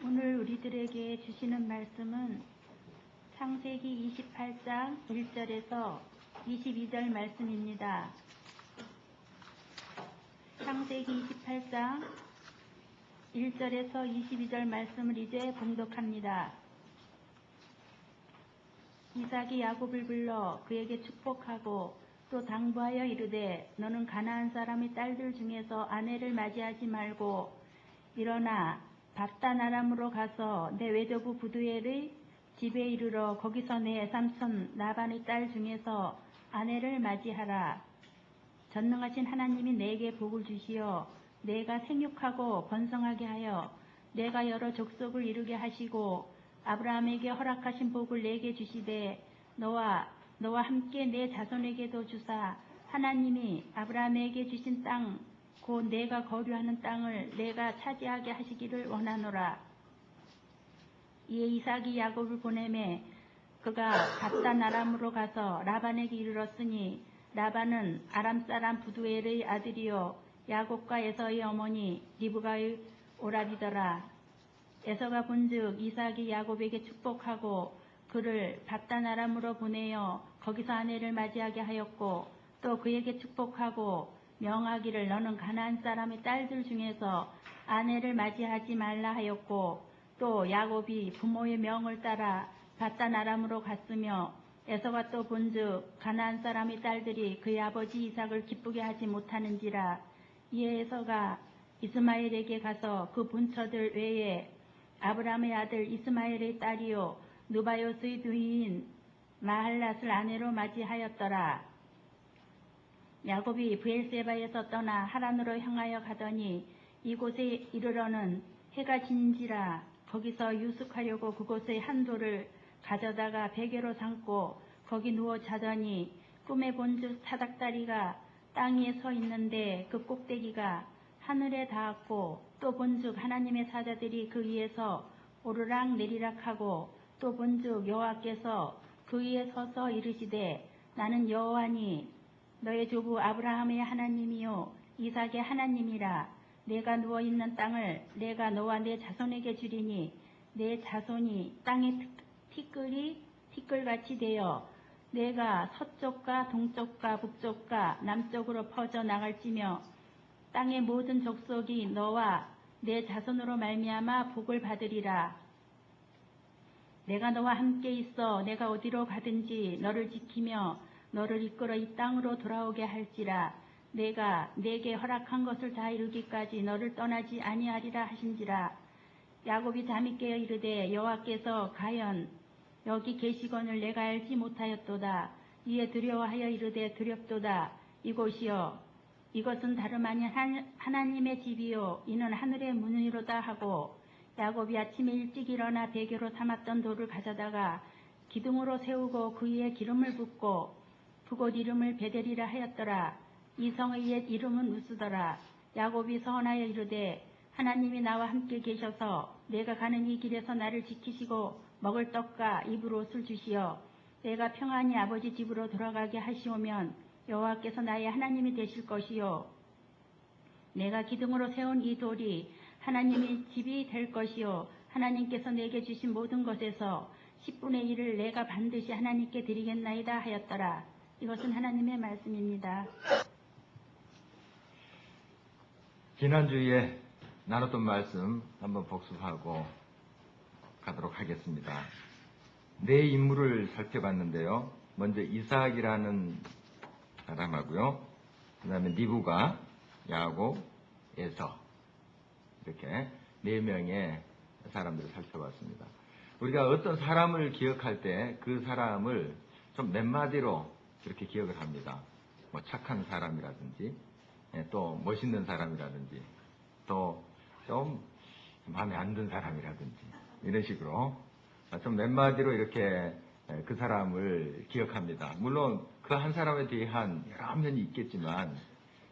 오늘 우리들에게 주시는 말씀은 창세기 28장 1절에서 22절 말씀입니다. 창세기 28장 1절에서 22절 말씀을 이제 봉독합니다. 이삭이 야곱을 불러 그에게 축복하고 또 당부하여 이르되 너는 가나안 사람의 딸들 중에서 아내를 맞이하지 말고 일어나 밧단 아람으로 가서 내 외조부 부두엘의 집에 이르러 거기서 내 삼촌 라반의 딸 중에서 아내를 맞이하라. 전능하신 하나님이 내게 복을 주시어 내가 생육하고 번성하게 하여 내가 여러 족속을 이루게 하시고 아브라함에게 허락하신 복을 내게 주시되 너와 함께 내 자손에게도 주사 하나님이 아브라함에게 주신 땅 곧 내가 거류하는 땅을 내가 차지하게 하시기를 원하노라. 이에 이삭이 야곱을 보내매 그가 밧단 아람으로 가서 라반에게 이르렀으니 라반은 아람 사람 부두엘의 아들이요 야곱과 에서의 어머니 리브가의 오라비더라. 에서가 본즉 이삭이 야곱에게 축복하고 그를 밧단 아람으로 보내어 거기서 아내를 맞이하게 하였고 또 그에게 축복하고 명하기를 너는 가나안 사람의 딸들 중에서 아내를 맞이하지 말라 하였고 또 야곱이 부모의 명을 따라 밧단 아람으로 갔으며 에서가 또 본즉 가나안 사람의 딸들이 그의 아버지 이삭을 기쁘게 하지 못하는지라. 이에 에서가 이스마엘에게 가서 그 본처들 외에 아브라함의 아들 이스마엘의 딸이요 느바요스의 누이인 마할랏을 아내로 맞이하였더라. 야곱이 브엘세바에서 떠나 하란으로 향하여 가더니 이곳에 이르러는 해가 진지라. 거기서 유숙하려고 그곳의 한 돌을 가져다가 베개로 삼고 거기 누워 자더니 꿈에 본즉 사닥다리가 땅 위에 서 있는데 그 꼭대기가 하늘에 닿았고 또 본즉 하나님의 사자들이 그 위에서 오르락 내리락 하고 또 본즉 여호와께서 그 위에 서서 이르시되 나는 여호와니 너의 조부 아브라함의 하나님이요 이삭의 하나님이라. 내가 누워있는 땅을 내가 너와 내 자손에게 주리니 내 자손이 땅의 티끌이 티끌같이 되어 내가 서쪽과 동쪽과 북쪽과 남쪽으로 퍼져 나갈지며 땅의 모든 족속이 너와 내 자손으로 말미암아 복을 받으리라. 내가 너와 함께 있어 내가 어디로 가든지 너를 지키며 너를 이끌어 이 땅으로 돌아오게 할지라. 내가 내게 허락한 것을 다 이루기까지 너를 떠나지 아니하리라 하신지라. 야곱이 잠이 깨어 이르되 여호와께서 과연 여기 계시거늘 내가 알지 못하였도다. 이에 두려워하여 이르되 두렵도다. 이곳이여 이것은 다름 아닌 하나님의 집이요 이는 하늘의 문이로다 하고 야곱이 아침에 일찍 일어나 베개로 삼았던 돌을 가져다가 기둥으로 세우고 그 위에 기름을 붓고 그곳 이름을 베델이라 하였더라. 이 성의 옛 이름은 우스더라. 야곱이 서원하여 이르되 하나님이 나와 함께 계셔서 내가 가는 이 길에서 나를 지키시고 먹을 떡과 입을 옷을 주시어 내가 평안히 아버지 집으로 돌아가게 하시오면 여호와께서 나의 하나님이 되실 것이요 내가 기둥으로 세운 이 돌이 하나님의 집이 될 것이요 하나님께서 내게 주신 모든 것에서 10분의 1을 내가 반드시 하나님께 드리겠나이다 하였더라. 이것은 하나님의 말씀입니다. 지난주에 나눴던 말씀 한번 복습하고 가도록 하겠습니다. 네 인물을 살펴봤는데요. 먼저 이삭이라는 사람하고요. 그 다음에 리브가, 야곱, 에서 이렇게 네 명의 사람들을 살펴봤습니다. 우리가 어떤 사람을 기억할 때 그 사람을 좀 몇 마디로 그렇게 기억을 합니다. 뭐 착한 사람이라든지 또 멋있는 사람이라든지 또 좀 마음에 안 든 사람이라든지 이런 식으로 좀 몇 마디로 이렇게 그 사람을 기억합니다. 물론 그 한 사람에 대한 여러 면이 있겠지만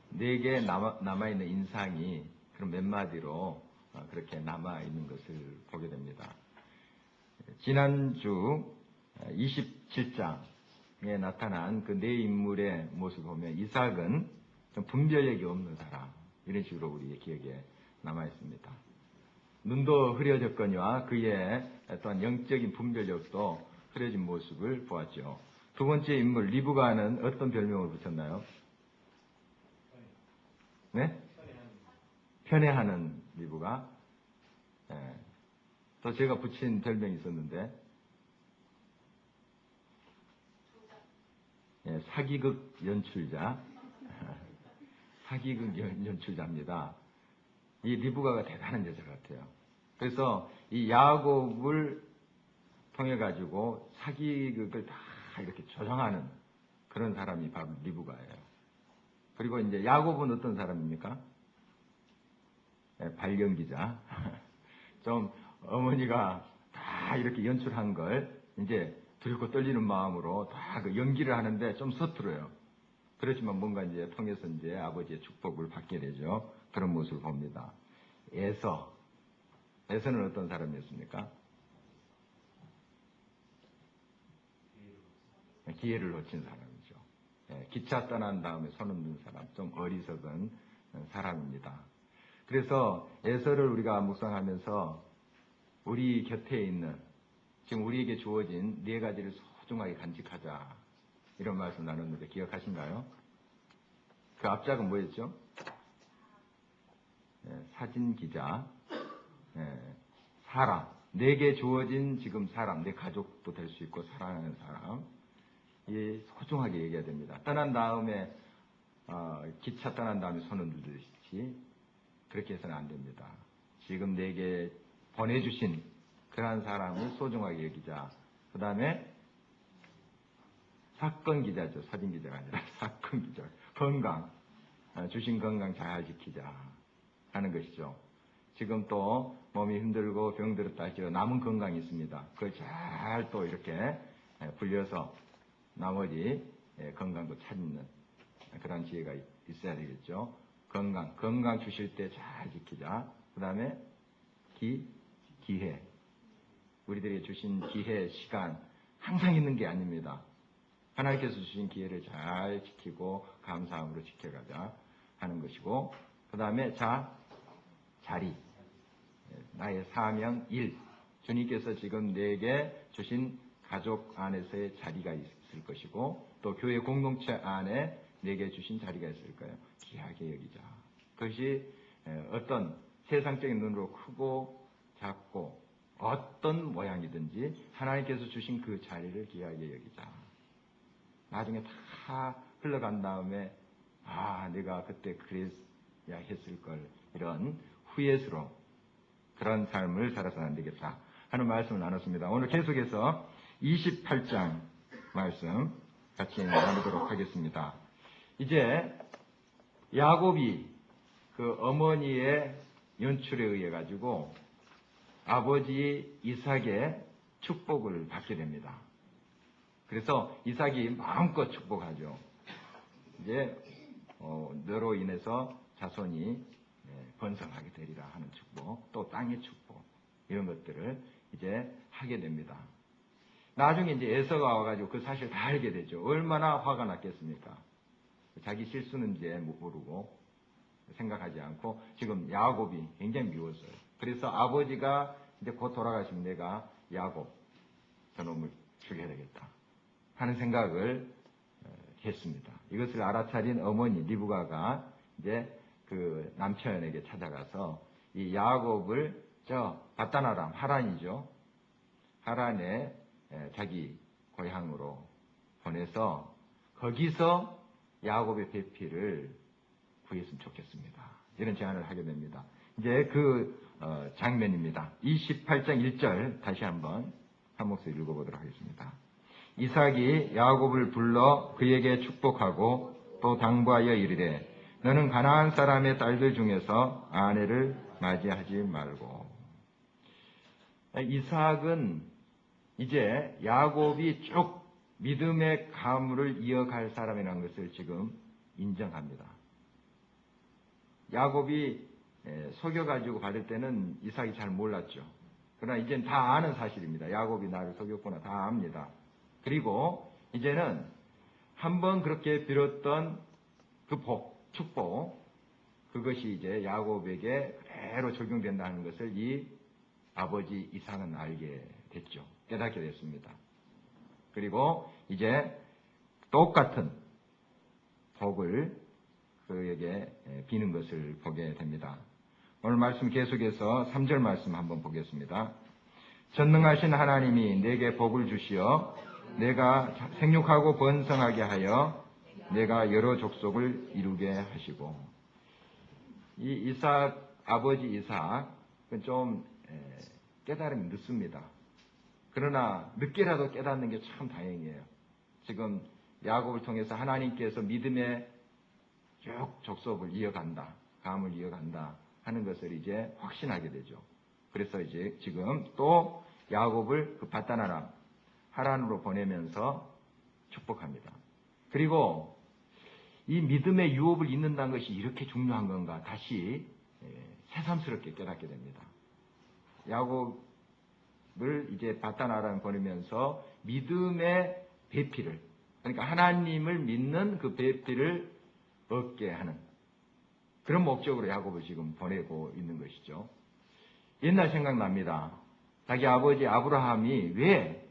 내게 남아있는 인상이 그런 몇 마디로 그렇게 남아있는 것을 보게 됩니다. 지난주 27장에 나타난 그 네 인물의 모습을 보면 이삭은 좀 분별력이 없는 사람 이런 식으로 우리의 기억에 남아있습니다. 눈도 흐려졌거니와 그의 또한 영적인 분별력도 흐려진 모습을 보았죠. 두 번째 인물 리브가는 어떤 별명을 붙였나요? 네? 편애하는 리브가. 예. 또 제가 붙인 별명이 있었는데 예, 사기극 연출자. 사기극 연출자입니다. 이 리브가가 대단한 여자 같아요. 그래서 이 야곱을 통해 가지고 사기극을 다 이렇게 조정하는 그런 사람이 바로 리브가예요. 그리고 이제 야곱은 어떤 사람입니까? 네, 발령기자. 좀 어머니가 다 이렇게 연출한 걸 이제 두렵고 떨리는 마음으로 다 그 연기를 하는데 좀 서툴어요. 그렇지만 뭔가 이제 통해서 이제 아버지의 축복을 받게 되죠. 그런 모습을 봅니다. 에서는 어떤 사람이었습니까? 기회를 놓친 사람이죠. 기차 떠난 다음에 손 없는 사람, 좀 어리석은 사람입니다. 그래서 에서를 우리가 묵상하면서 우리 곁에 있는 지금 우리에게 주어진 네 가지를 소중하게 간직하자 이런 말씀 나눴는데 기억하신가요? 그 앞작은 뭐였죠? 사진 기자, 사람, 내게 주어진 지금 사람, 내 가족도 될 수 있고 사랑하는 사람, 이 소중하게 얘기해야 됩니다. 떠난 다음에 기차 떠난 다음에 손을 들듯이 그렇게 해서는 안 됩니다. 지금 내게 보내주신 그러한 사람을 소중하게 여기자. 그 다음에 사건 기자죠. 사진 기자가 아니라 사건 기자. 건강, 주신 건강 잘 지키자 하는 것이죠. 지금 또 몸이 힘들고 병들었다 할지라도 남은 건강이 있습니다. 그걸 잘 또 이렇게 불려서 나머지 건강도 찾는 그런 지혜가 있어야 되겠죠. 건강 주실 때 잘 지키자. 그 다음에 기회. 우리들에게 주신 기회, 시간 항상 있는 게 아닙니다. 하나님께서 주신 기회를 잘 지키고 감사함으로 지켜가자 하는 것이고, 그 다음에 자리. 나의 사명, 일. 주님께서 지금 내게 주신 가족 안에서의 자리가 있을 것이고, 또 교회 공동체 안에 내게 주신 자리가 있을 거예요. 귀하게 여기자. 그것이 어떤 세상적인 눈으로 크고 작고 어떤 모양이든지 하나님께서 주신 그 자리를 귀하게 여기자. 나중에 다 흘러간 다음에 내가 그때 그랬어야 했을 걸, 이런 후회스러운 그런 삶을 살아서는 안 되겠다 하는 말씀을 나눴습니다. 오늘 계속해서 28장 말씀 같이 나누도록 하겠습니다. 이제 야곱이 그 어머니의 연출에 의해 가지고 아버지 이삭의 축복을 받게 됩니다. 그래서 이삭이 마음껏 축복하죠. 이제 너로 인해서 자손이 번성하게 되리라 하는 축복, 또 땅의 축복, 이런 것들을 이제 하게 됩니다. 나중에 이제 에서가 와가지고 그 사실 다 알게 되죠. 얼마나 화가 났겠습니까? 자기 실수는 이제 모르고 생각하지 않고 지금 야곱이 굉장히 미웠어요. 그래서 아버지가 이제 곧 돌아가시면 내가 야곱 저놈을 죽여야 되겠다 하는 생각을 했습니다. 이것을 알아차린 어머니 리브가가 이제 그 남편에게 찾아가서 이 야곱을 바다나람 하란이죠. 하란에 자기 고향으로 보내서 거기서 야곱의 배필을 구했으면 좋겠습니다. 이런 제안을 하게 됩니다. 이제 그 장면입니다. 28장 1절 다시 한번 한 목소리 읽어보도록 하겠습니다. 이삭이 야곱을 불러 그에게 축복하고 또 당부하여 이르되 너는 가나안 사람의 딸들 중에서 아내를 맞이하지 말고. 이삭은 이제 야곱이 쭉 믿음의 가문을 이어갈 사람이라는 것을 지금 인정합니다. 야곱이 속여가지고 받을 때는 이삭이 잘 몰랐죠. 그러나 이제는 다 아는 사실입니다. 야곱이 나를 속였구나 다 압니다. 그리고 이제는 한번 그렇게 빌었던 그 축복, 그것이 이제 야곱에게 그대로 적용된다는 것을 이 아버지 이삭은 알게 됐죠. 깨닫게 됐습니다. 그리고 이제 똑같은 복을 그에게 비는 것을 보게 됩니다. 오늘 말씀 계속해서 3절 말씀 한번 보겠습니다. 전능하신 하나님이 내게 복을 주시어 내가 생육하고 번성하게 하여 내가 여러 족속을 이루게 하시고, 이 이삭, 아버지 이삭은 좀 깨달음이 늦습니다. 그러나 늦게라도 깨닫는 게 참 다행이에요. 지금 야곱을 통해서 하나님께서 믿음의 쭉 족속을 이어간다, 감을 이어간다 하는 것을 이제 확신하게 되죠. 그래서 이제 지금 또 야곱을 그 밧단 아람 하란으로 보내면서 축복합니다. 그리고 이 믿음의 유업을 잇는다는 것이 이렇게 중요한 건가 다시 새삼스럽게 깨닫게 됩니다. 야곱을 이제 밧단 아람에 보내면서 믿음의 배필을, 그러니까 하나님을 믿는 그 배필을 얻게 하는 그런 목적으로 야곱을 지금 보내고 있는 것이죠. 옛날 생각납니다. 자기 아버지 아브라함이 왜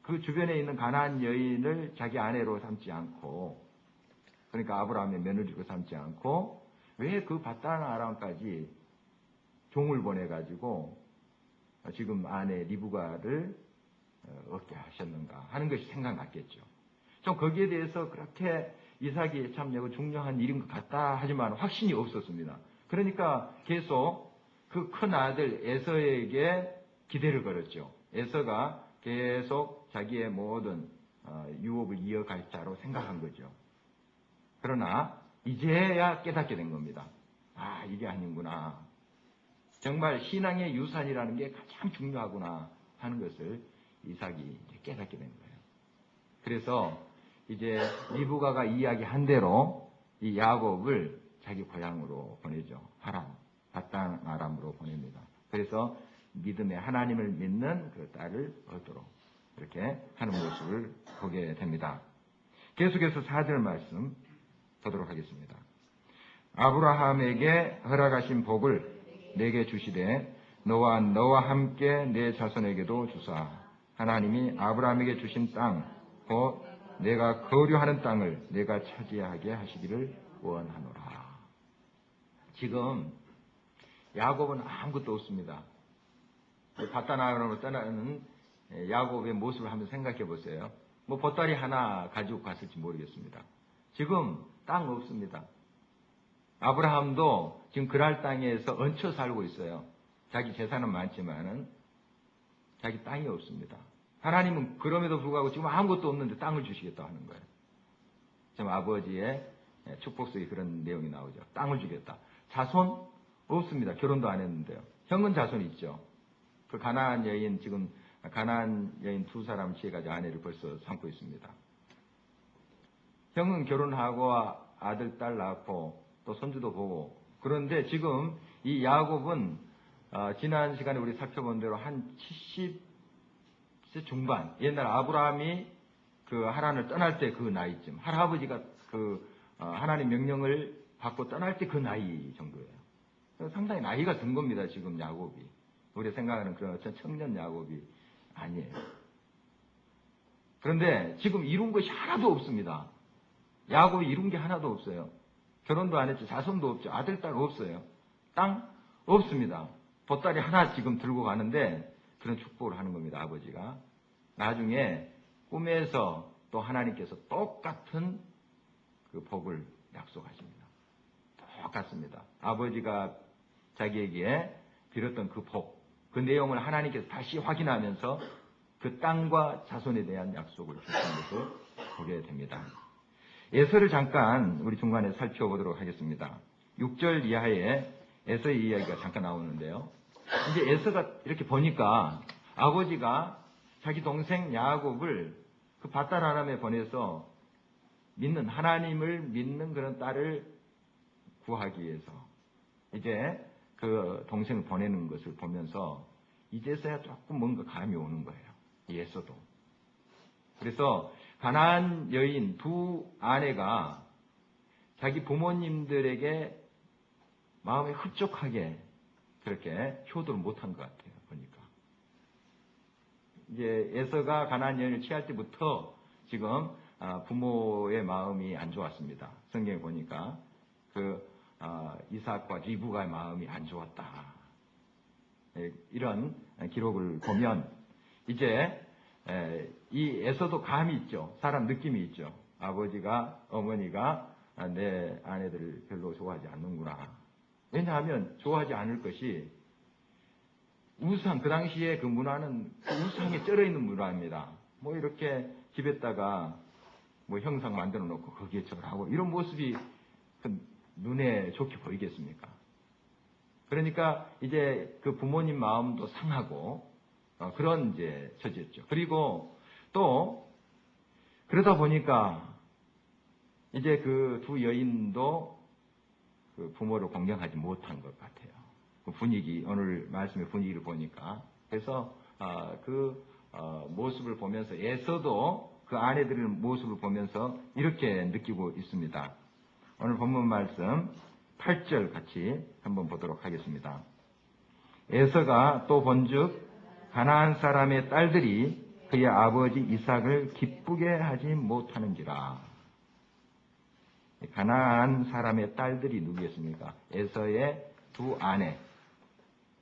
그 주변에 있는 가나안 여인을 자기 아내로 삼지 않고, 그러니까 아브라함의 며느리로 삼지 않고 왜 그 밧단 아람까지 종을 보내가지고 지금 아내 리브가를 얻게 하셨는가 하는 것이 생각났겠죠. 좀 거기에 대해서 그렇게 이삭이 참 매우 중요한 일인 것 같다 하지만 확신이 없었습니다. 그러니까 계속 그 큰 아들 에서에게 기대를 걸었죠. 에서가 계속 자기의 모든 유업을 이어갈 자로 생각한 거죠. 그러나 이제야 깨닫게 된 겁니다. 아, 이게 아닌구나. 정말 신앙의 유산이라는 게 가장 중요하구나 하는 것을 이삭이 이제 깨닫게 된 거예요. 그래서 이제 리브가가 이야기한 대로 이 야곱을 자기 고향으로 보내죠. 하란, 밧단 아람으로 보냅니다. 그래서 믿음의 하나님을 믿는 그 딸을 얻도록 이렇게 하는 모습을 보게 됩니다. 계속해서 4절 말씀 보도록 하겠습니다. 아브라함에게 허락하신 복을 내게 주시되 너와 함께 내 자손에게도 주사 하나님이 아브라함에게 주신 땅 곧 내가 거류하는 땅을 내가 차지하게 하시기를 원하노라. 지금 야곱은 아무것도 없습니다. 밧단 아람으로 떠나는 야곱의 모습을 한번 생각해 보세요. 뭐 보따리 하나 가지고 갔을지 모르겠습니다. 지금 땅 없습니다. 아브라함도 지금 그랄 땅에서 얹혀 살고 있어요. 자기 재산은 많지만은 자기 땅이 없습니다. 하나님은 그럼에도 불구하고 지금 아무것도 없는데 땅을 주시겠다 하는 거예요. 지금 아버지의 축복 속에 그런 내용이 나오죠. 땅을 주겠다. 자손 없습니다. 결혼도 안 했는데요. 형은 자손 있죠. 그 가나안 여인, 지금 가나안 여인 2사람 취해가지고 아내를 벌써 삼고 있습니다. 형은 결혼하고 아들, 딸 낳고 또 손주도 보고, 그런데 지금 이 야곱은 지난 시간에 우리 살펴본 대로 한 70세 중반, 옛날 아브라함이 그 하란을 떠날 때 그 나이쯤, 할아버지가 그 하나님 명령을 받고 떠날 때 그 나이 정도예요. 상당히 나이가 든 겁니다. 지금 야곱이. 우리가 생각하는 그런 어떤 청년 야곱이 아니에요. 그런데 지금 이룬 것이 하나도 없습니다. 야곱이 이룬 게 하나도 없어요. 결혼도 안 했죠. 자손도 없죠. 아들, 딸 없어요. 땅 없습니다. 보따리 하나 지금 들고 가는데 그런 축복을 하는 겁니다. 아버지가. 나중에 꿈에서 또 하나님께서 똑같은 그 복을 약속하십니다. 똑같습니다. 아버지가 자기에게 빌었던 그 복, 그 내용을 하나님께서 다시 확인하면서 그 땅과 자손에 대한 약속을 주신 것을 보게 됩니다. 에서를 잠깐 우리 중간에 살펴보도록 하겠습니다. 6절 이하에 에서의 이야기가 잠깐 나오는데요. 이제 에서가 이렇게 보니까 아버지가 자기 동생 야곱을 그 밧단 아람에 보내서 믿는, 하나님을 믿는 그런 딸을 구하기 위해서 이제 그 동생을 보내는 것을 보면서 이제서야 조금 뭔가 감이 오는 거예요. 에서도. 그래서 가나안 여인 2아내가 자기 부모님들에게 마음에 흡족하게 그렇게 효도를 못한 것 같아요. 이제 에서가 가나안 여인을 취할 때부터 지금 부모의 마음이 안 좋았습니다. 성경에 보니까 이삭과 리브가의 마음이 안 좋았다. 이런 기록을 보면 이제 이 에서도 감이 있죠. 사람 느낌이 있죠. 아버지가 어머니가 내 아내들을 별로 좋아하지 않는구나. 왜냐하면 좋아하지 않을 것이 우상, 그 당시에 그 문화는 우상에 쩔어 있는 문화입니다. 뭐 이렇게 집에다가 뭐 형상 만들어 놓고 거기에 절하고 이런 모습이 눈에 좋게 보이겠습니까? 그러니까 이제 그 부모님 마음도 상하고 그런 이제 처지였죠. 그리고 또 그러다 보니까 이제 그 두 여인도 그 부모를 공경하지 못한 것 같아요. 그 분위기, 오늘 말씀의 분위기를 보니까. 그래서 모습을 보면서 에서도 그 아내들의 모습을 보면서 이렇게 느끼고 있습니다. 오늘 본문 말씀 8절 같이 한번 보도록 하겠습니다. 에서가 또 본즉 가나안 사람의 딸들이 그의 아버지 이삭을 기쁘게 하지 못하는지라. 가나안 사람의 딸들이 누구였습니까? 에서의 두 아내,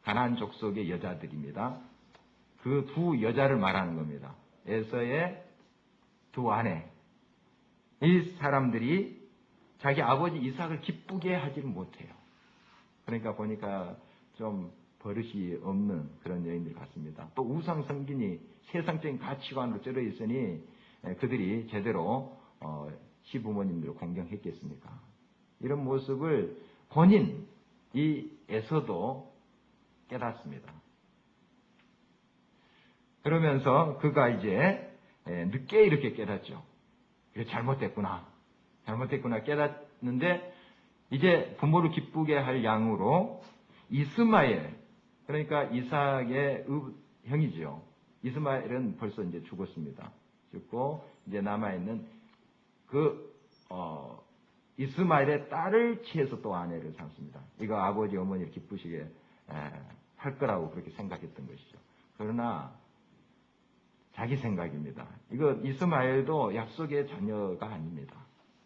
가나안 족속의 여자들입니다. 그 두 여자를 말하는 겁니다. 에서의 두 아내. 이 사람들이 자기 아버지 이삭을 기쁘게 하지를 못해요. 그러니까 보니까 좀 버릇이 없는 그런 여인들 같습니다. 또 우상 성gin이 세상적인 가치관으로 쩔어 있으니 그들이 제대로 시부모님들을 공경했겠습니까? 이런 모습을 본인 이 에서도 깨닫습니다. 그러면서 그가 이제 늦게 이렇게 깨닫죠. 이거 잘못됐구나 깨닫는데 이제 부모를 기쁘게 할 양으로 이스마엘, 그러니까 이삭의 형이죠. 이스마엘은 벌써 이제 죽었습니다. 죽고 이제 남아있는 이스마엘의 딸을 취해서 또 아내를 삼습니다. 이거 아버지 어머니를 기쁘시게 할 거라고 그렇게 생각했던 것이죠. 그러나 자기 생각입니다. 이거 이스마엘도 약속의 자녀가 아닙니다.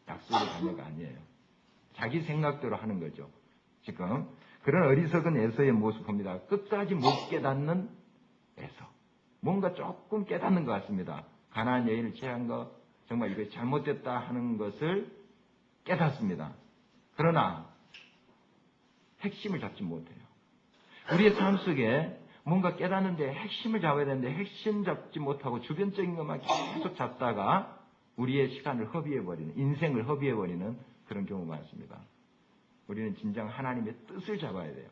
약속의 자녀가 아니에요. 자기 생각대로 하는 거죠. 지금 그런 어리석은 에서의 모습 봅니다. 끝까지 못 깨닫는 에서. 뭔가 조금 깨닫는 것 같습니다. 가나안 여인을 취한 거 정말 이거 잘못됐다 하는 것을 깨닫습니다. 그러나 핵심을 잡지 못해요. 우리의 삶 속에 뭔가 깨닫는데 핵심을 잡아야 되는데 핵심 잡지 못하고 주변적인 것만 계속 잡다가 우리의 시간을 허비해버리는, 인생을 허비해버리는 그런 경우가 많습니다. 우리는 진정 하나님의 뜻을 잡아야 돼요.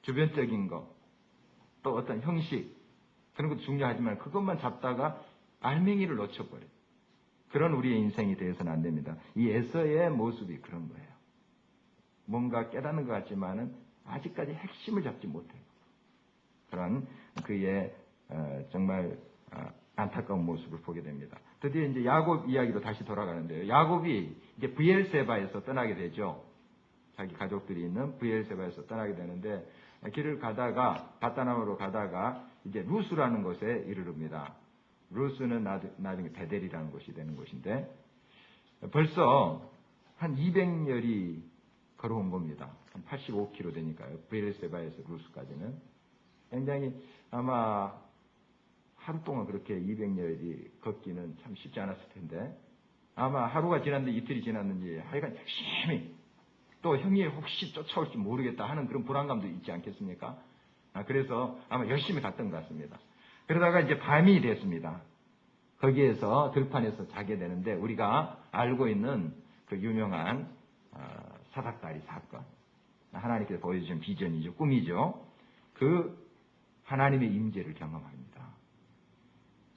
주변적인 것, 또 어떤 형식, 그런 것도 중요하지만 그것만 잡다가 알맹이를 놓쳐버려요. 그런 우리의 인생이 되어서는 안 됩니다. 이 에서의 모습이 그런 거예요. 뭔가 깨닫는 것 같지만은 아직까지 핵심을 잡지 못해요. 그런 그의 정말 안타까운 모습을 보게 됩니다. 드디어 이제 야곱 이야기로 다시 돌아가는데요. 야곱이 이제 브엘세바에서 떠나게 되죠. 자기 가족들이 있는 브엘세바에서 떠나게 되는데 길을 가다가 바다나무로 가다가 이제 루스라는 곳에 이르릅니다. 루스는 나중에 베델이라는 곳이 되는 곳인데 벌써 한 200열이 걸어온 겁니다. 한 85km 되니까요. 브엘세바에서 루스까지는 굉장히 아마 하루 동안 그렇게 200열이 걷기는 참 쉽지 않았을 텐데 아마 하루가 지났는지 이틀이 지났는지 하여간 열심히 또 형이 혹시 쫓아올지 모르겠다 하는 그런 불안감도 있지 않겠습니까? 그래서 아마 열심히 갔던 것 같습니다. 그러다가 이제 밤이 됐습니다. 거기에서 들판에서 자게 되는데 우리가 알고 있는 그 유명한 사닥다리 사건, 하나님께서 보여주신 비전이죠, 꿈이죠. 그 하나님의 임재를 경험합니다.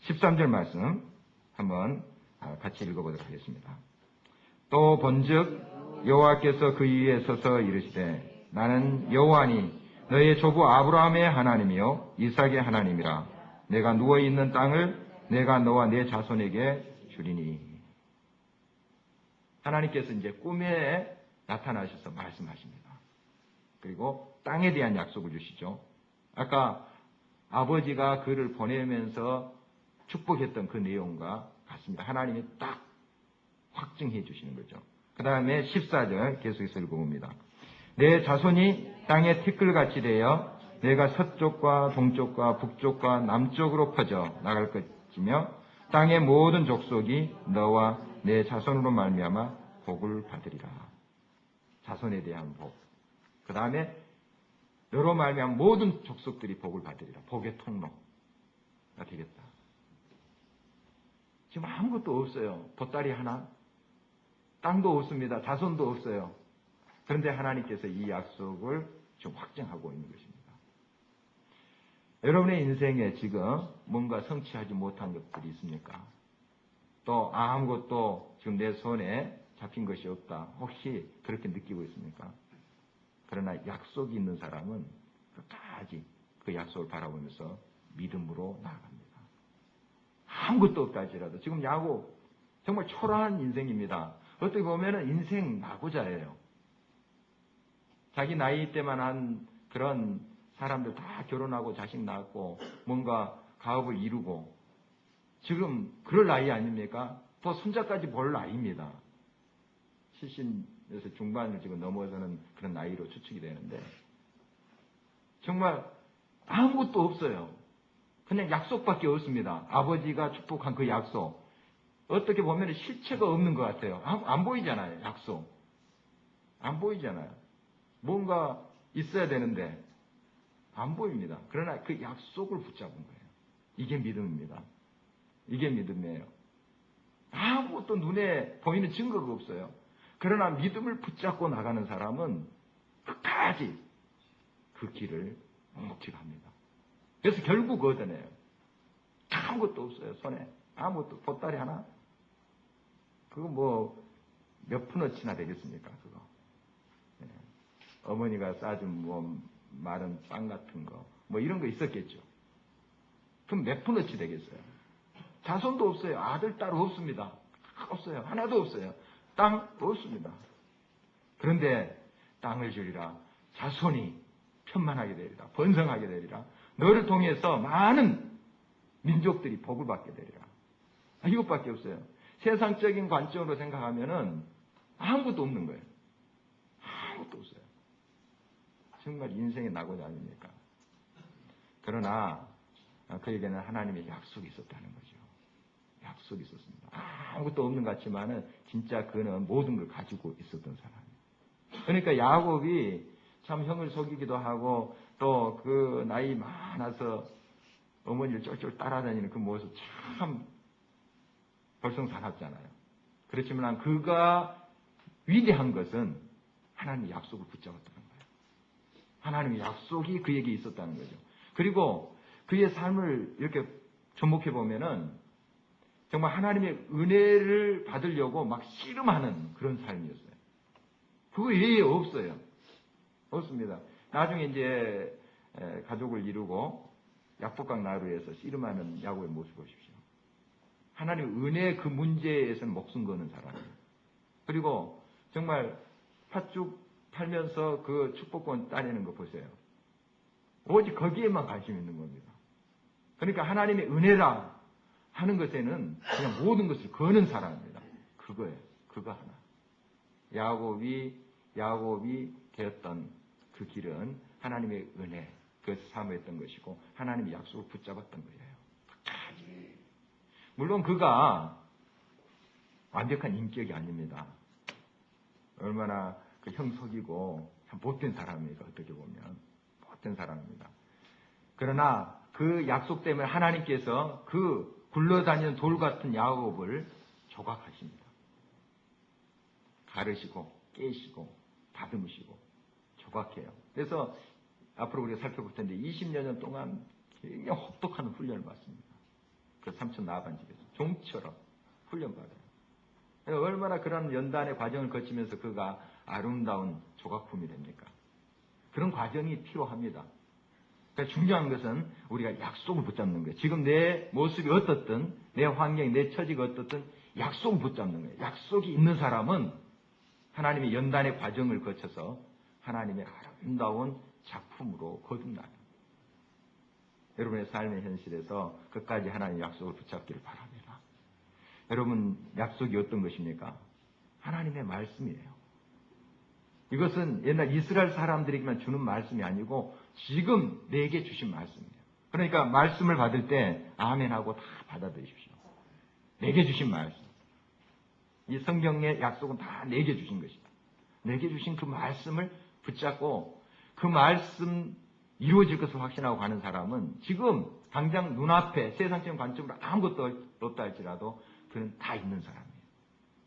13절 말씀 한번 같이 읽어보도록 하겠습니다. 또 본즉 여호와께서 그 위에 서서 이르시되 나는 여호와니 너의 조부 아브라함의 하나님이요 이삭의 하나님이라. 내가 누워있는 땅을 내가 너와 내 자손에게 주리니. 하나님께서 이제 꿈에 나타나셔서 말씀하십니다. 그리고 땅에 대한 약속을 주시죠. 아까 아버지가 그를 보내면서 축복했던 그 내용과 같습니다. 하나님이 딱 확증해 주시는 거죠. 그 다음에 14절 계속해서 읽어봅니다. 내 자손이 땅의 티끌같이 되어 내가 서쪽과 동쪽과 북쪽과 남쪽으로 퍼져 나갈 것이며 땅의 모든 족속이 너와 내 자손으로 말미암아 복을 받으리라. 자손에 대한 복. 그 다음에 너로 말미암아 모든 족속들이 복을 받으리라. 복의 통로가 되겠다. 지금 아무것도 없어요. 보따리 하나. 땅도 없습니다. 자손도 없어요. 그런데 하나님께서 이 약속을 지금 확증하고 있는 것입니다. 여러분의 인생에 지금 뭔가 성취하지 못한 것들이 있습니까? 또 아무것도 지금 내 손에 잡힌 것이 없다. 혹시 그렇게 느끼고 있습니까? 그러나 약속이 있는 사람은 끝까지 그 약속을 바라보면서 믿음으로 나아갑니다. 아무것도 없다 할지라도 지금 야곱 정말 초라한 인생입니다. 어떻게 보면 인생 낙오자예요. 자기 나이 때만 한 그런 사람들 다 결혼하고 자식 낳고 뭔가 가업을 이루고 지금 그럴 나이 아닙니까? 또 손자까지 볼 나이입니다. 70에서 중반을 지금 넘어서는 그런 나이로 추측이 되는데 정말 아무것도 없어요. 그냥 약속밖에 없습니다. 아버지가 축복한 그 약속. 어떻게 보면 실체가 없는 것 같아요. 안 보이잖아요. 약속. 안 보이잖아요. 뭔가 있어야 되는데 안 보입니다. 그러나 그 약속을 붙잡은 거예요. 이게 믿음입니다. 이게 믿음이에요. 아무것도 눈에 보이는 증거가 없어요. 그러나 믿음을 붙잡고 나가는 사람은 끝까지 그 길을 묵묵히 갑니다. 그래서 결국 얻어내요. 아무것도 없어요. 손에. 아무것도. 보따리 하나? 그거 뭐 몇 푼어치나 되겠습니까? 그거. 네. 어머니가 싸준 뭐 마른 빵 같은 거 뭐 이런 거 있었겠죠. 그럼 몇 푼어치 되겠어요? 자손도 없어요. 아들, 딸 없습니다. 없어요. 하나도 없어요. 땅 없습니다. 그런데 땅을 주리라. 자손이 편만하게 되리라. 번성하게 되리라. 너를 통해서 많은 민족들이 복을 받게 되리라. 이것밖에 없어요. 세상적인 관점으로 생각하면은 아무것도 없는 거예요. 아무것도 없어요. 정말 인생의 낙오자 아닙니까? 그러나 그에게는 하나님의 약속이 있었다는 거죠. 약속이 있었습니다. 아무것도 없는 것 같지만은 진짜 그는 모든 걸 가지고 있었던 사람이에요. 그러니까 야곱이 참 형을 속이기도 하고 또 그 나이 많아서 어머니를 쫄쫄 따라다니는 그 모습 참 벌성사납잖아요. 그렇지만 그가 위대한 것은 하나님의 약속을 붙잡았다는 거예요. 하나님의 약속이 그에게 있었다는 거죠. 그리고 그의 삶을 이렇게 접목해 보면은 정말 하나님의 은혜를 받으려고 막 씨름하는 그런 삶이었어요. 그거 외에 없어요. 없습니다. 나중에 이제 가족을 이루고 약복강 나루에서 씨름하는 야곱의 모습 보십시오. 하나님의 은혜 그 문제에서는 목숨 거는 사람이에요. 그리고 정말 팥죽 팔면서 그 축복권 따내는 거 보세요. 오직 거기에만 관심 있는 겁니다. 그러니까 하나님의 은혜라 하는 것에는 그냥 모든 것을 거는 사람입니다. 그거예요. 그거 하나. 야곱이 되었던 그 길은 하나님의 은혜, 그것을 사모했던 것이고 하나님의 약속을 붙잡았던 거예요. 끝까지. 물론 그가 완벽한 인격이 아닙니다. 얼마나 그 형 속이고 참 못된 사람입니다. 어떻게 보면 못된 사람입니다. 그러나 그 약속 때문에 하나님께서 그 굴러다니는 돌 같은 야곱을 조각하십니다. 가르시고 깨시고 다듬으시고 조각해요. 그래서 앞으로 우리가 살펴볼 텐데 20여 년 동안 굉장히 혹독한 훈련을 받습니다. 그 삼촌 나반 집에서 종처럼 훈련받아요. 얼마나 그런 연단의 과정을 거치면서 그가 아름다운 조각품이 됩니까? 그런 과정이 필요합니다. 그러니까 중요한 것은 우리가 약속을 붙잡는 거예요. 지금 내 모습이 어떻든 내 환경이 내 처지가 어떻든 약속을 붙잡는 거예요. 약속이 있는 사람은 하나님의 연단의 과정을 거쳐서 하나님의 아름다운 작품으로 거듭나요. 여러분의 삶의 현실에서 끝까지 하나님의 약속을 붙잡기를 바랍니다. 여러분, 약속이 어떤 것입니까? 하나님의 말씀이에요. 이것은 옛날 이스라엘 사람들에게만 주는 말씀이 아니고 지금 내게 주신 말씀이에요. 그러니까 말씀을 받을 때 아멘하고 다 받아들이십시오. 내게 주신 말씀. 이 성경의 약속은 다 내게 주신 것이다. 내게 주신 그 말씀을 붙잡고 그 말씀 이루어질 것을 확신하고 가는 사람은 지금 당장 눈앞에 세상적인 관점으로 아무것도 없다 할지라도 그는 다 있는 사람이에요.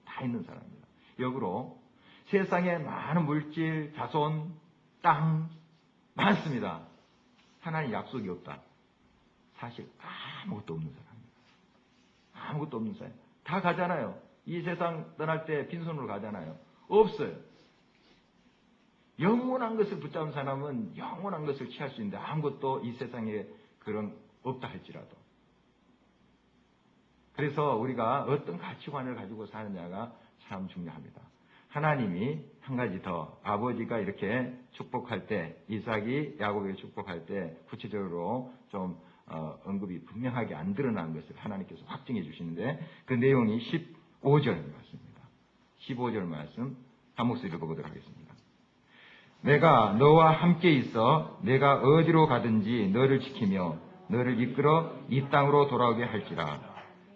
다 있는 사람입니다. 역으로 세상에 많은 물질, 자손, 땅 많습니다. 하나님 약속이 없다. 사실 아무것도 없는 사람입니다. 아무것도 없는 사람. 다 가잖아요. 이 세상 떠날 때 빈손으로 가잖아요. 없어요. 영원한 것을 붙잡은 사람은 영원한 것을 취할 수 있는데 아무것도 이 세상에 그런 없다 할지라도. 그래서 우리가 어떤 가치관을 가지고 사느냐가 참 중요합니다. 하나님이 한 가지 더, 아버지가 이렇게 축복할 때, 이삭이 야곱에게 축복할 때 구체적으로 좀 언급이 분명하게 안 드러난 것을 하나님께서 확증해 주시는데 그 내용이 15절 말씀입니다. 15절 말씀 한 목소리 읽어보도록 하겠습니다. 내가 너와 함께 있어 내가 어디로 가든지 너를 지키며 너를 이끌어 이 땅으로 돌아오게 할지라.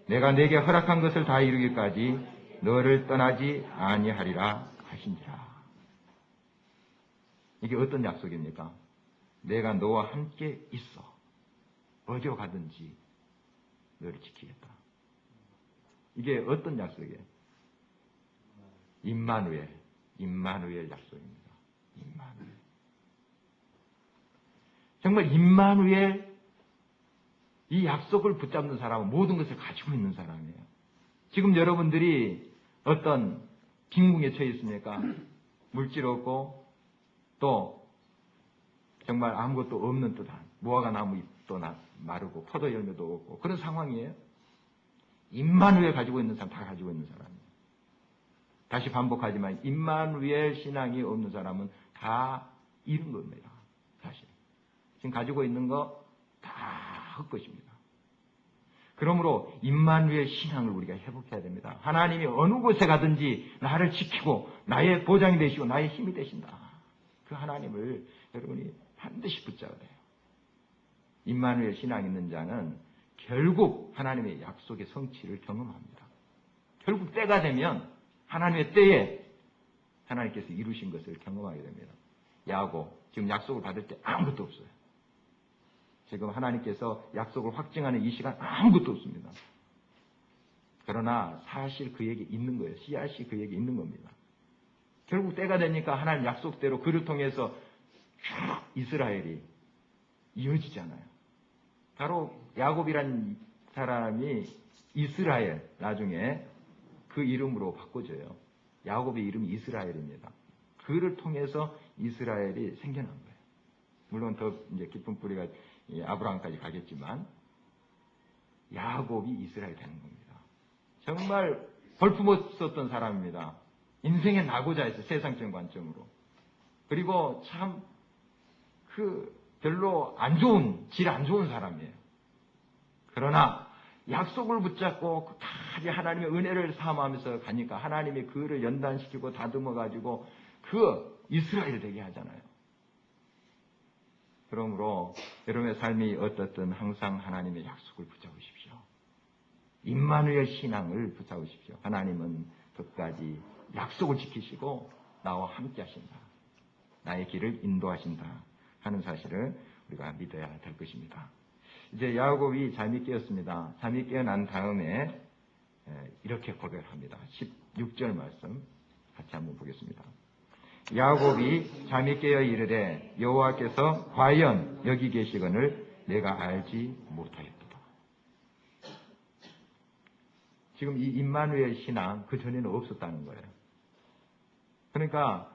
내가 네게 허락한 것을 다 이루기까지 너를 떠나지 아니하리라 하신지라. 이게 어떤 약속입니까? 내가 너와 함께 있어. 어디로 가든지 너를 지키겠다. 이게 어떤 약속이에요? 임마누엘 약속입니다. 임마누엘. 정말 임마누엘 이 약속을 붙잡는 사람은 모든 것을 가지고 있는 사람이에요. 지금 여러분들이 어떤 빈궁에 처해 있습니까? 물질 없고 또 정말 아무것도 없는 듯한 무화과 나무 잎도 마르고 포도 열매도 없고 그런 상황이에요. 임마누엘 가지고 있는 사람 다 가지고 있는 사람이에요. 다시 반복하지만 임마누엘 신앙이 없는 사람은 다 잃은 겁니다. 사실 지금 가지고 있는 거 다 헛것입니다. 그러므로 임마누엘 신앙을 우리가 회복해야 됩니다. 하나님이 어느 곳에 가든지 나를 지키고 나의 보장이 되시고 나의 힘이 되신다. 그 하나님을 여러분이 반드시 붙잡아야 돼요. 임마누엘 신앙 있는 자는 결국 하나님의 약속의 성취를 경험합니다. 결국 때가 되면 하나님의 때에 하나님께서 이루신 것을 경험하게 됩니다. 야곱 지금 약속을 받을 때 아무것도 없어요. 지금 하나님께서 약속을 확증하는 이 시간 아무것도 없습니다. 그러나 사실 그에게 있는 거예요. 씨앗이 그에게 있는 겁니다. 결국 때가 되니까 하나님 약속대로 그를 통해서 쭉 이스라엘이 이어지잖아요. 바로 야곱이란 사람이 이스라엘 나중에 그 이름으로 바꿔져요. 야곱의 이름이 이스라엘입니다. 그를 통해서 이스라엘이 생겨난 거예요. 물론 더 이제 깊은 뿌리가 아브라함까지 가겠지만 야곱이 이스라엘 되는 겁니다. 정말 볼품없었던 사람입니다. 인생에 나고자 했어요. 세상적인 관점으로. 그리고 참 별로 질 안 좋은 사람이에요. 그러나 약속을 붙잡고 끝까지 하나님의 은혜를 삼으면서 가니까 하나님이 그를 연단시키고 다듬어가지고 그 이스라엘 되게 하잖아요. 그러므로 여러분의 삶이 어떻든 항상 하나님의 약속을 붙잡으십시오. 임마누엘 신앙을 붙잡으십시오. 하나님은 끝까지 약속을 지키시고 나와 함께 하신다. 나의 길을 인도하신다 하는 사실을 우리가 믿어야 될 것입니다. 이제 야곱이 잠이 깨었습니다. 잠이 깨어난 다음에 이렇게 고백을 합니다. 16절 말씀 같이 한번 보겠습니다. 야곱이 잠이 깨어 이르되 여호와께서 과연 여기 계시거늘 내가 알지 못하였도다. 지금 이 임마누엘 신앙 그 전에는 없었다는 거예요. 그러니까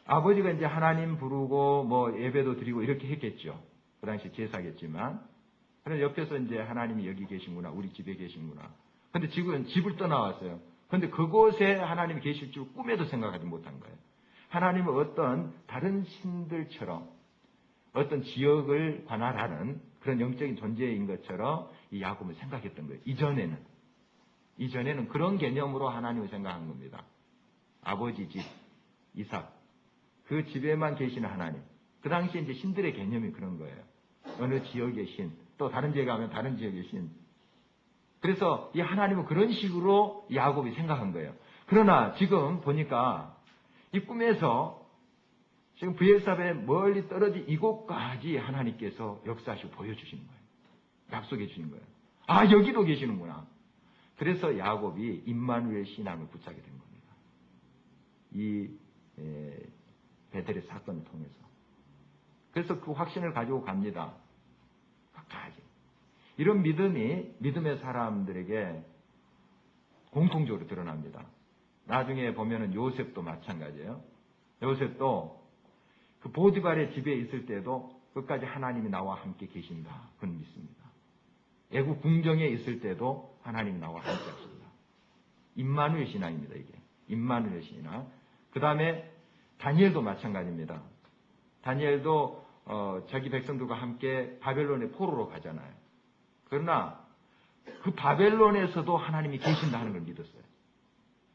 아버지가 이제 하나님 부르고 뭐 예배도 드리고 이렇게 했겠죠. 그 당시 제사겠지만. 그래서 옆에서 이제 하나님이 여기 계신구나, 우리 집에 계신구나. 근데 지금 집을 떠나왔어요. 근데 그곳에 하나님이 계실 줄 꿈에도 생각하지 못한 거예요. 하나님은 어떤 다른 신들처럼 어떤 지역을 관할하는 그런 영적인 존재인 것처럼 이 야곱은 생각했던 거예요. 이전에는 그런 개념으로 하나님을 생각한 겁니다. 아버지 집, 이삭, 그 집에만 계시는 하나님. 그 당시에 이제 신들의 개념이 그런 거예요. 어느 지역의 신, 또 다른 지역에 가면 다른 지역의 신. 그래서 이 하나님은 그런 식으로 야곱이 생각한 거예요. 그러나 지금 보니까 이 꿈에서 지금 브엘사베 멀리 떨어진 이곳까지 하나님께서 역사하시고 보여주시는 거예요. 약속해 주시는 거예요. 아, 여기도 계시는구나. 그래서 야곱이 임마누엘 신앙을 붙잡게 된 겁니다. 이 베델의 사건을 통해서. 그래서 그 확신을 가지고 갑니다. 끝까지. 이런 믿음이 믿음의 사람들에게 공통적으로 드러납니다. 나중에 보면은 요셉도 마찬가지예요. 요셉도 그 보디발의 집에 있을 때도 끝까지 하나님이 나와 함께 계신다. 그건 믿습니다. 애국 궁정에 있을 때도 하나님이 나와 함께 하신다. 임마누엘 신앙입니다, 이게. 임마누엘 신앙. 그 다음에 다니엘도 마찬가지입니다. 다니엘도 자기 백성들과 함께 바벨론의 포로로 가잖아요. 그러나 그 바벨론에서도 하나님이 계신다는 걸 믿었어요.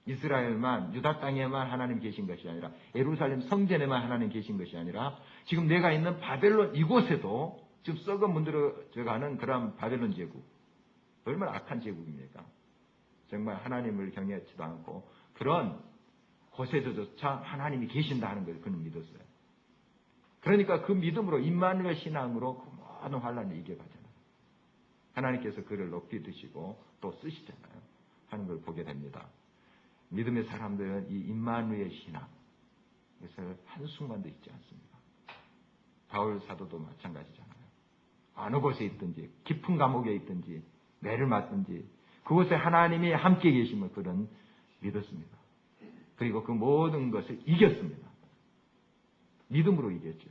이스라엘만, 유다 땅에만 하나님 계신 것이 아니라 예루살렘 성전에만 하나님 계신 것이 아니라 지금 내가 있는 바벨론 이곳에도 지금 썩어 문드러져가는 그런 바벨론 제국. 얼마나 악한 제국입니까? 정말 하나님을 경외하지도 않고 그런 곳에서조차 하나님이 계신다 하는 걸 그는 믿었어요. 그러니까 그 믿음으로 임마누엘 신앙으로 그 모든 환란을 이겨가잖아요. 하나님께서 그를 높이 드시고 또 쓰시잖아요. 하는 걸 보게 됩니다. 믿음의 사람들은 이 임마누엘 신앙, 그래서 한순간도 잊지 않습니다. 바울 사도도 마찬가지잖아요. 어느 곳에 있든지, 깊은 감옥에 있든지, 매를 맞든지, 그곳에 하나님이 함께 계심을 그는 믿었습니다. 그리고 그 모든 것을 이겼습니다. 믿음으로 이겼죠.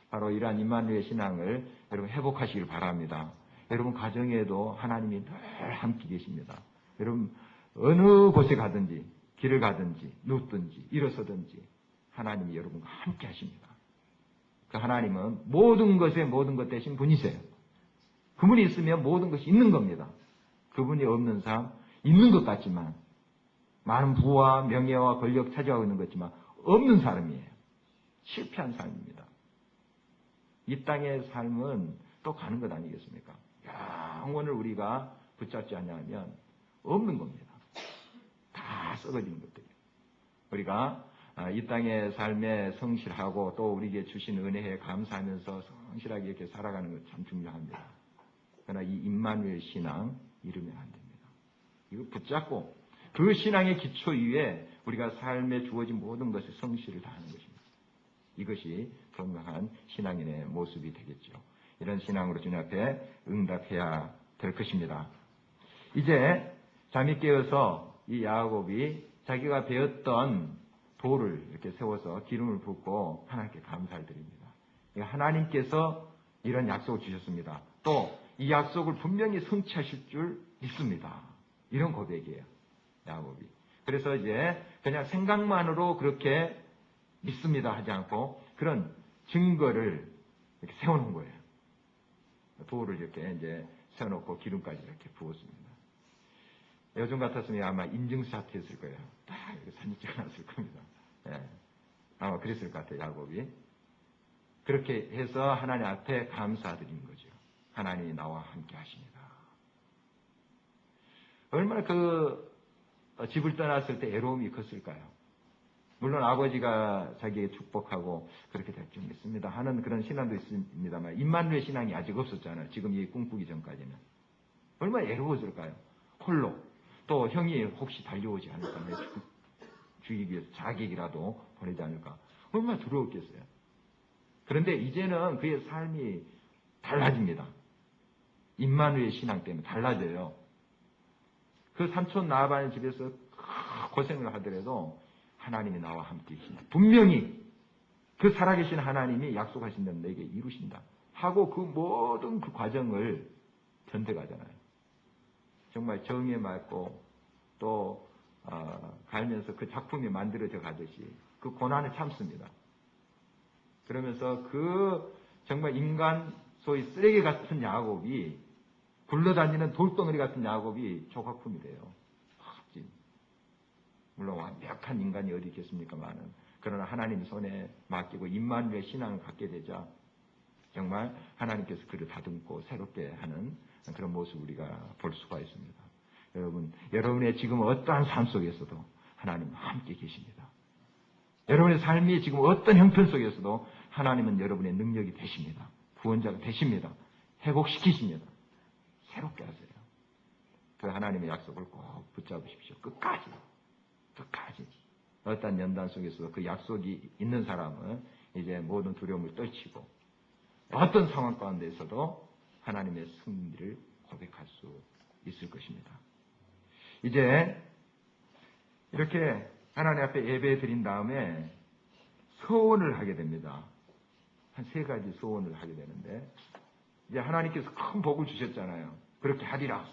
바로 이러한 임마누엘 신앙을 여러분 회복하시길 바랍니다. 여러분 가정에도 하나님이 늘 함께 계십니다. 여러분 어느 곳에 가든지 길을 가든지 눕든지 일어서든지 하나님이 여러분과 함께 하십니다. 그 하나님은 모든 것의 모든 것 되신 분이세요. 그분이 있으면 모든 것이 있는 겁니다. 그분이 없는 삶 있는 것 같지만 많은 부와 명예와 권력 차지하고 있는 것 같지만 없는 사람이에요. 실패한 삶입니다. 이 땅의 삶은 또 가는 것 아니겠습니까? 영원을 우리가 붙잡지 않냐면 없는 겁니다. 다 썩어지는 것들이에요. 우리가 이 땅의 삶에 성실하고 또 우리에게 주신 은혜에 감사하면서 성실하게 이렇게 살아가는 것 참 중요합니다. 그러나 이 임마누엘 신앙 잃으면 안 됩니다. 이거 붙잡고 그 신앙의 기초 위에 우리가 삶에 주어진 모든 것에 성실을 다하는 것입니다. 이것이 건강한 신앙인의 모습이 되겠죠. 이런 신앙으로 주님 앞에 응답해야 될 것입니다. 이제 잠이 깨어서 이 야곱이 자기가 배웠던 돌을 이렇게 세워서 기름을 붓고 하나님께 감사를 드립니다. 하나님께서 이런 약속을 주셨습니다. 또 이 약속을 분명히 성취하실 줄 믿습니다. 이런 고백이에요. 야곱이. 그래서 이제 그냥 생각만으로 그렇게 믿습니다 하지 않고 그런 증거를 이렇게 세워놓은 거예요. 돌을 이렇게 이제 세워놓고 기름까지 이렇게 부었습니다. 요즘 같았으면 아마 인증샷 했을 거예요. 딱 이렇게 사진 찍어놨을 겁니다. 예. 아마 그랬을 것 같아요, 야곱이. 그렇게 해서 하나님 앞에 감사드린 거죠. 하나님이 나와 함께 하십니다. 얼마나 그 집을 떠났을 때 애로움이 컸을까요? 물론 아버지가 자기에게 축복하고 그렇게 될 줄 믿습니다 하는 그런 신앙도 있습니다만 임마누엘 신앙이 아직 없었잖아요. 지금 이 꿈꾸기 전까지는. 얼마나 애로웠을까요? 홀로. 또 형이 혹시 달려오지 않을까, 죽이기 위해서 자객이라도 보내지 않을까. 얼마나 두려웠겠어요. 그런데 이제는 그의 삶이 달라집니다. 임마누엘 신앙 때문에 달라져요. 그 삼촌 나아반의 집에서 고생을 하더라도 하나님이 나와 함께 계신다. 분명히 그 살아계신 하나님이 약속하신 대로 내게 이루신다. 하고 그 모든 그 과정을 견뎌가잖아요. 정말 정에 맞고 또 갈면서 그 작품이 만들어져 가듯이 그 고난을 참습니다. 그러면서 그 정말 인간 소위 쓰레기 같은 야곱이, 굴러다니는 돌덩어리 같은 야곱이 조각품이래요. 물론 완벽한 인간이 어디 있겠습니까만은, 그러나 하나님 손에 맡기고 임마누엘 신앙을 갖게 되자 정말 하나님께서 그를 다듬고 새롭게 하는 그런 모습을 우리가 볼 수가 있습니다. 여러분의 지금 어떠한 삶 속에서도 하나님은 함께 계십니다. 여러분의 삶이 지금 어떤 형편 속에서도 하나님은 여러분의 능력이 되십니다. 구원자가 되십니다. 회복시키십니다. 새롭게 하세요. 그 하나님의 약속을 꼭 붙잡으십시오. 끝까지. 어떤 연단 속에서도 그 약속이 있는 사람은 이제 모든 두려움을 떨치고 어떤 상황 가운데서도 하나님의 승리를 고백할 수 있을 것입니다. 이제 이렇게 하나님 앞에 예배 드린 다음에 서원을 하게 됩니다. 한 3가지 서원을 하게 되는데, 이제 하나님께서 큰 복을 주셨잖아요. 그렇게 하리라.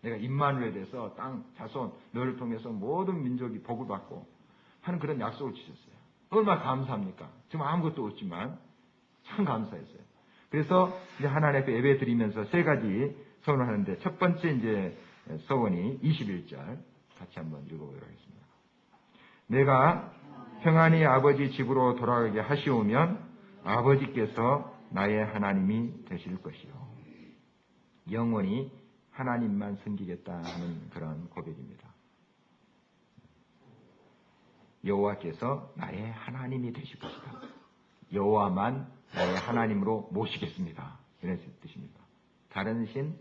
내가 임마누엘에 대해서 땅, 자손, 너를 통해서 모든 민족이 복을 받고 하는 그런 약속을 주셨어요. 얼마나 감사합니까? 지금 아무것도 없지만 참 감사했어요. 그래서 이제 하나님 앞에 예배 드리면서 3가지 서원을 하는데, 첫 번째 이제 서원이 21절 같이 한번 읽어보도록 하겠습니다. 내가 평안히 아버지 집으로 돌아가게 하시오면 아버지께서 나의 하나님이 되실 것이요. 영원히 하나님만 섬기겠다 하는 그런 고백입니다. 여호와께서 나의 하나님이 되실 것이다. 여호와만 나의 하나님으로 모시겠습니다. 이런 뜻입니다. 다른 신,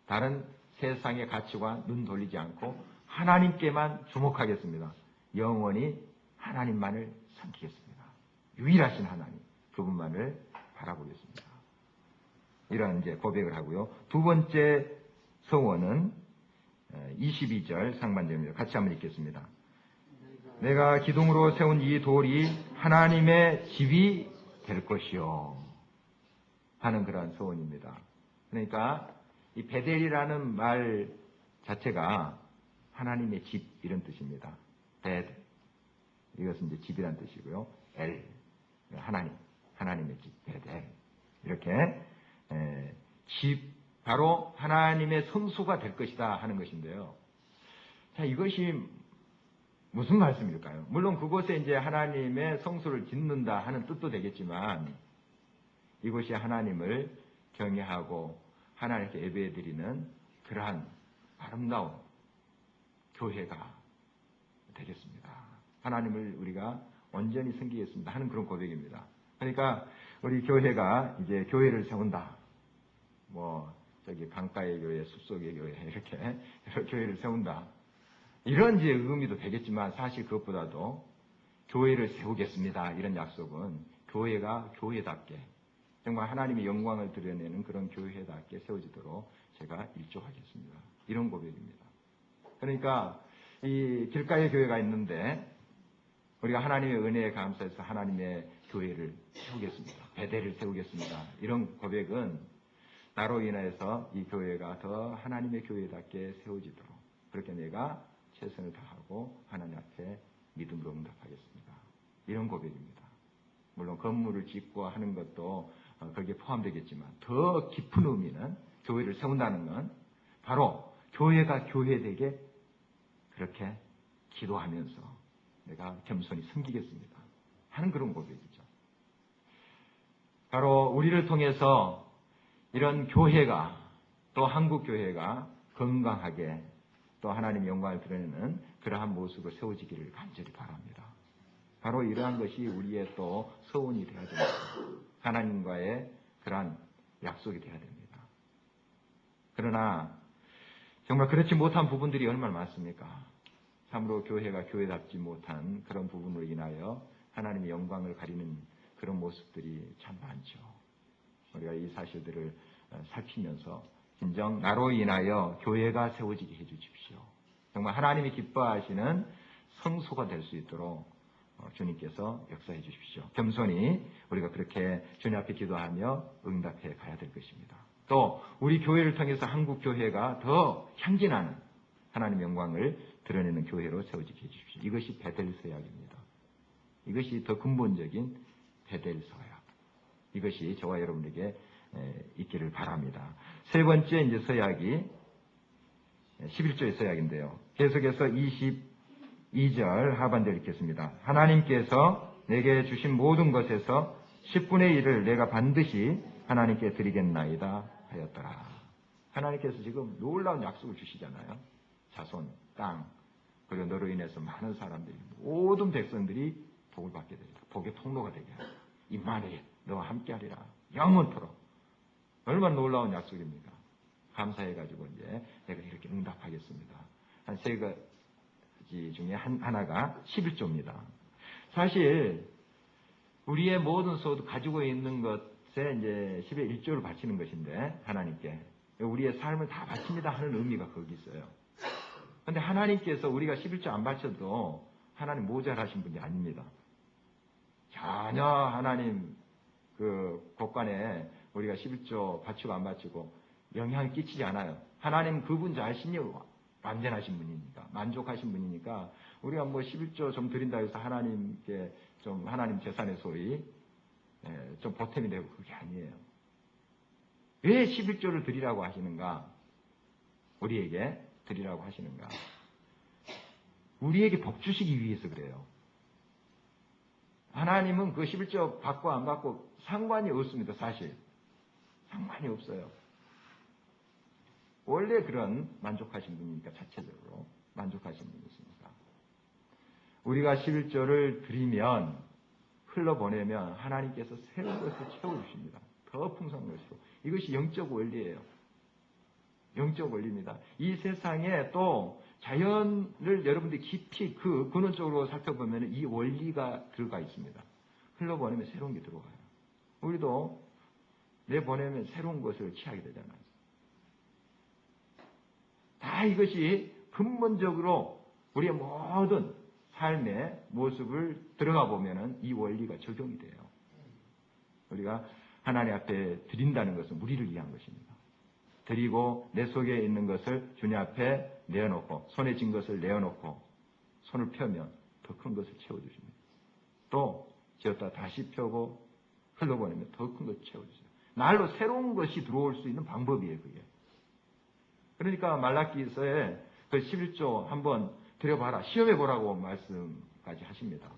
다른 세상의 가치와 눈 돌리지 않고 하나님께만 주목하겠습니다. 영원히 하나님만을 섬기겠습니다. 유일하신 하나님, 그분만을 바라보겠습니다. 이런 이제 고백을 하고요. 2번째 서원은 22절 상반절입니다. 같이 한번 읽겠습니다. 내가 기둥으로 세운 이 돌이 하나님의 집이 될 것이요 하는 그런 서원입니다. 그러니까 이 베델이라는 말 자체가 하나님의 집 이런 뜻입니다. 베드, 이것은 이제 집이란 뜻이고요. 엘, 하나님의 집, 베델. 이렇게 집, 바로 하나님의 성소가 될 것이다 하는 것인데요. 자, 이것이 무슨 말씀일까요? 물론 그곳에 이제 하나님의 성소를 짓는다 하는 뜻도 되겠지만, 이곳이 하나님을 경외하고 하나님께 예배드리는 그러한 아름다운 교회가 되겠습니다. 하나님을 우리가 온전히 섬기겠습니다 하는 그런 고백입니다. 그러니까 우리 교회가 이제 교회를 세운다. 강가의 교회, 숲속의 교회 이렇게 교회를 세운다. 이런 이제 의미도 되겠지만, 사실 그것보다도 교회를 세우겠습니다 이런 약속은 교회가 교회답게 정말 하나님의 영광을 드러내는 그런 교회답게 세워지도록 제가 일조하겠습니다. 이런 고백입니다. 그러니까 이 길가에 교회가 있는데 우리가 하나님의 은혜에 감사해서 하나님의 교회를 세우겠습니다. 베델을 세우겠습니다. 이런 고백은 나로 인해서 이 교회가 더 하나님의 교회답게 세워지도록 그렇게 내가 최선을 다하고 하나님 앞에 믿음으로 응답하겠습니다. 이런 고백입니다. 물론 건물을 짓고 하는 것도 거기에 포함되겠지만, 더 깊은 의미는 교회를 세운다는 건 바로 교회가 교회되게 그렇게 기도하면서 내가 겸손히 섬기겠습니다 하는 그런 고백이죠. 바로 우리를 통해서 이런 교회가, 또 한국 교회가 건강하게 또 하나님의 영광을 드러내는 그러한 모습을 세워지기를 간절히 바랍니다. 바로 이러한 것이 우리의 또 서원이 되어야 됩니다. 하나님과의 그러한 약속이 되어야 됩니다. 그러나 정말 그렇지 못한 부분들이 얼마나 많습니까? 참으로 교회가 교회답지 못한 그런 부분으로 인하여 하나님의 영광을 가리는 그런 모습들이 참 많죠. 우리가 이 사실들을 살피면서 진정 나로 인하여 교회가 세워지게 해주십시오. 정말 하나님이 기뻐하시는 성소가 될 수 있도록 주님께서 역사해 주십시오. 겸손히 우리가 그렇게 주님 앞에 기도하며 응답해 가야 될 것입니다. 또 우리 교회를 통해서 한국 교회가 더 향기나는 하나님의 영광을 드러내는 교회로 세워지게 해주십시오. 이것이 베델 서약입니다. 이것이 더 근본적인 베델 서약. 이것이 저와 여러분에게 있기를 바랍니다. 세 번째 이제 서약이 11조의 서약인데요. 계속해서 22절 하반절 읽겠습니다. 하나님께서 내게 주신 모든 것에서 10분의 1을 내가 반드시 하나님께 드리겠나이다 하였더라. 하나님께서 지금 놀라운 약속을 주시잖아요. 자손, 땅, 그리고 너로 인해서 많은 사람들이, 모든 백성들이 복을 받게 되리라. 복의 통로가 되게 하라. 임마누엘 너와 함께하리라. 영원토록. 얼마나 놀라운 약속입니까? 감사해가지고 이제 내가 이렇게 응답하겠습니다. 한 세 가지 중에 하나가 11조입니다. 사실 우리의 모든 소도 가지고 있는 것에 이제 10의 1조를 바치는 것인데, 하나님께 우리의 삶을 다 바칩니다 하는 의미가 거기 있어요. 그런데 하나님께서 우리가 11조 안 바쳐도 하나님 모자라신 분이 아닙니다. 전혀 하나님 그 곳간에 우리가 11조 바치고 안 바치고 영향을 끼치지 않아요. 하나님 그분 자신이 완전하신 분이니까, 만족하신 분이니까 우리가 뭐 11조 좀 드린다 해서 하나님께 좀 하나님 재산의 소위 좀 보탬이 되고 그게 아니에요. 왜 11조를 드리라고 하시는가? 우리에게 드리라고 하시는가? 우리에게 복 주시기 위해서 그래요. 하나님은 그 11조 받고 안 받고 상관이 없습니다. 사실 상관이 없어요. 원래 그런 만족하신 분이니까, 자체적으로 만족하신 분이시니까. 우리가 11조를 드리면, 흘러보내면 하나님께서 새로운 것을 채워주십니다. 더 풍성한 것으로. 이것이 영적 원리예요. 영적 원리입니다. 이 세상에 또 자연을 여러분들이 깊이 그 근원적으로 살펴보면 이 원리가 들어가 있습니다. 흘러보내면 새로운 게 들어와요. 우리도 내보내면 새로운 것을 취하게 되잖아요. 다 이것이 근본적으로 우리의 모든 삶의 모습을 들어가 보면은 이 원리가 적용이 돼요. 우리가 하나님 앞에 드린다는 것은 우리를 위한 것입니다. 드리고 내 속에 있는 것을 주님 앞에 내어놓고, 손에 쥔 것을 내어놓고 손을 펴면 더 큰 것을 채워주십니다. 또 지었다 다시 펴고 흘러보내면 더 큰 것을 채워주세요. 날로 새로운 것이 들어올 수 있는 방법이에요, 그게. 그러니까 말라기서에 그 11조 한번 드려봐라, 시험해보라고 말씀까지 하십니다.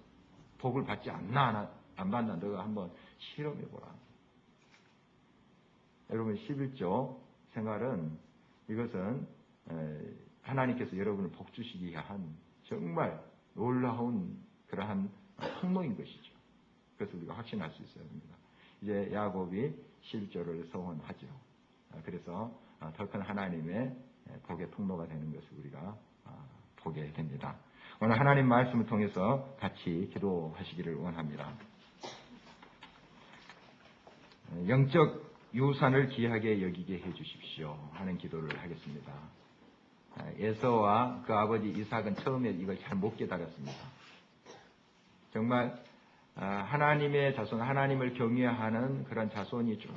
복을 받지 않나 안 받나 너가 한번 실험해보라. 여러분 11조 생활은, 이것은 하나님께서 여러분을 복 주시기 위한 정말 놀라운 그러한 통로인 것이죠. 그래서 우리가 확신할 수 있어야 합니다. 이제 야곱이 11조를 서원하죠. 그래서 더 큰 하나님의 복의 통로가 되는 것을 우리가 보게 됩니다. 오늘 하나님 말씀을 통해서 같이 기도하시기를 원합니다. 영적 유산을 귀하게 여기게 해주십시오 하는 기도를 하겠습니다. 에서와 그 아버지 이삭은 처음에 이걸 잘 못 깨달았습니다. 정말 하나님의 자손, 하나님을 경외하는 그런 자손이 쭉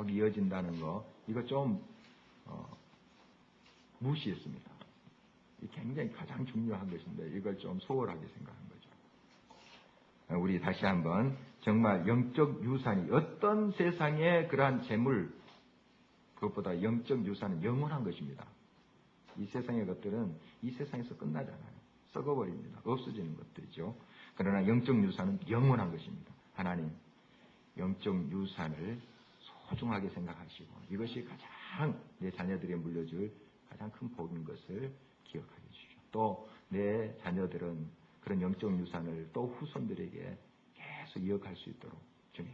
이어진다는 거, 이거 좀 무시했습니다. 굉장히 가장 중요한 것인데 이걸 좀 소홀하게 생각한 거죠. 우리 다시 한번 정말 영적 유산이 어떤 세상의 그러한 재물, 그것보다 영적 유산은 영원한 것입니다. 이 세상의 것들은 이 세상에서 끝나잖아요. 썩어버립니다. 없어지는 것들이죠. 그러나 영적 유산은 영원한 것입니다. 하나님 영적 유산을 소중하게 생각하시고 이것이 가장 내 자녀들에게 물려줄 가장 큰 복인 것을 기억하게 해주십시오. 또 내 자녀들은 그런 영적 유산을 또 후손들에게 계속 이어갈 수 있도록 주님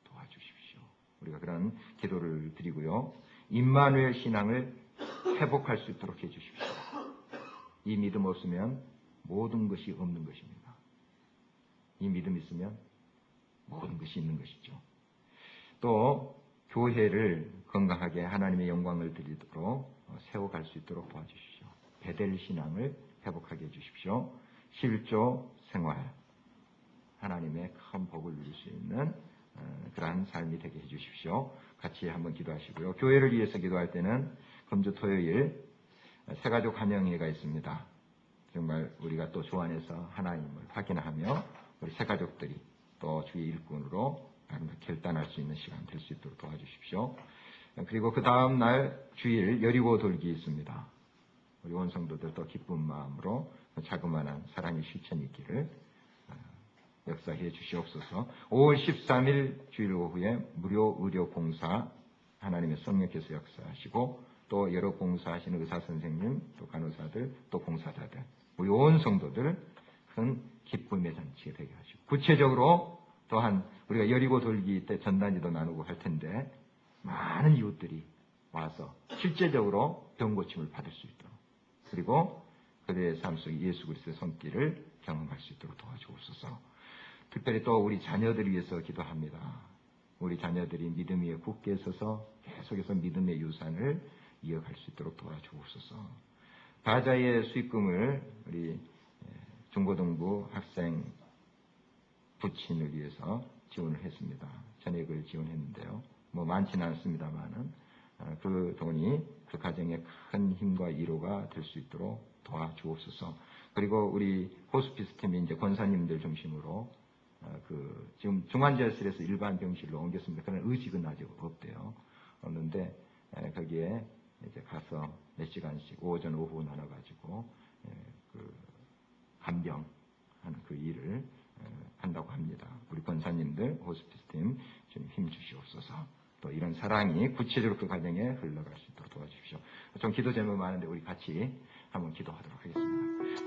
도와주십시오. 우리가 그런 기도를 드리고요. 임마누엘 신앙을 회복할 수 있도록 해주십시오. 이 믿음 없으면 모든 것이 없는 것입니다. 이 믿음 있으면 모든 것이 있는 것이죠. 또 교회를 건강하게 하나님의 영광을 드리도록 세워갈 수 있도록 도와주십시오. 베델 신앙을 회복하게 해주십시오. 11조 생활, 하나님의 큰 복을 누릴 수 있는 그러한 삶이 되게 해주십시오. 같이 한번 기도하시고요. 교회를 위해서 기도할 때는 금주 토요일 새가족 환영회가 있습니다. 정말 우리가 또 주 안에서 하나님을 확인하며 우리 새가족들이 또 주의 일꾼으로 결단할 수 있는 시간 될 수 있도록 도와주십시오. 그리고 그 다음 날 주일 여리고 돌기 있습니다. 우리 온 성도들 또 기쁜 마음으로 자그마한 사랑의 실천이 있기를 역사해 주시옵소서. 5월 13일 주일 오후에 무료 의료 봉사 하나님의 성령께서 역사하시고 또 여러 봉사하시는 의사 선생님, 또 간호사들, 또 봉사자들, 우리 온 성도들 큰 기쁨의 잔치가 되게 하시고 구체적으로 또한 우리가 여리고 돌기 때 전단지도 나누고 할 텐데 많은 이웃들이 와서 실제적으로 병 고침을 받을 수 있도록 그리고 그들의 삶 속에 예수 그리스도의 손길을 경험할 수 있도록 도와주옵소서. 특별히 또 우리 자녀들 위해서 기도합니다. 우리 자녀들이 믿음 위에 굳게 서서 계속해서 믿음의 유산을 이어갈 수 있도록 도와주옵소서. 바자의 수익금을 우리 중고등부 학생 부친을 위해서 지원을 했습니다. 전액을 지원했는데요. 뭐 많지는 않습니다만은 그 돈이 그 가정에 큰 힘과 위로가 될 수 있도록 도와주옵소서. 그리고 우리 호스피스 팀이 이제 권사님들 중심으로 지금 중환자실에서 일반 병실로 옮겼습니다. 그런 의식은 아직 없대요. 없는데 거기에 이제 가서 몇 시간씩 오전 오후 나눠가지고 간병하는 그 일을 한다고 합니다. 우리 권사님들 호스피스 팀 좀 힘 주시옵소서. 또 이런 사랑이 구체적으로 그 가정에 흘러갈 수 있도록 도와주십시오. 좀 기도 제목 많은데 우리 같이 한번 기도하도록 하겠습니다.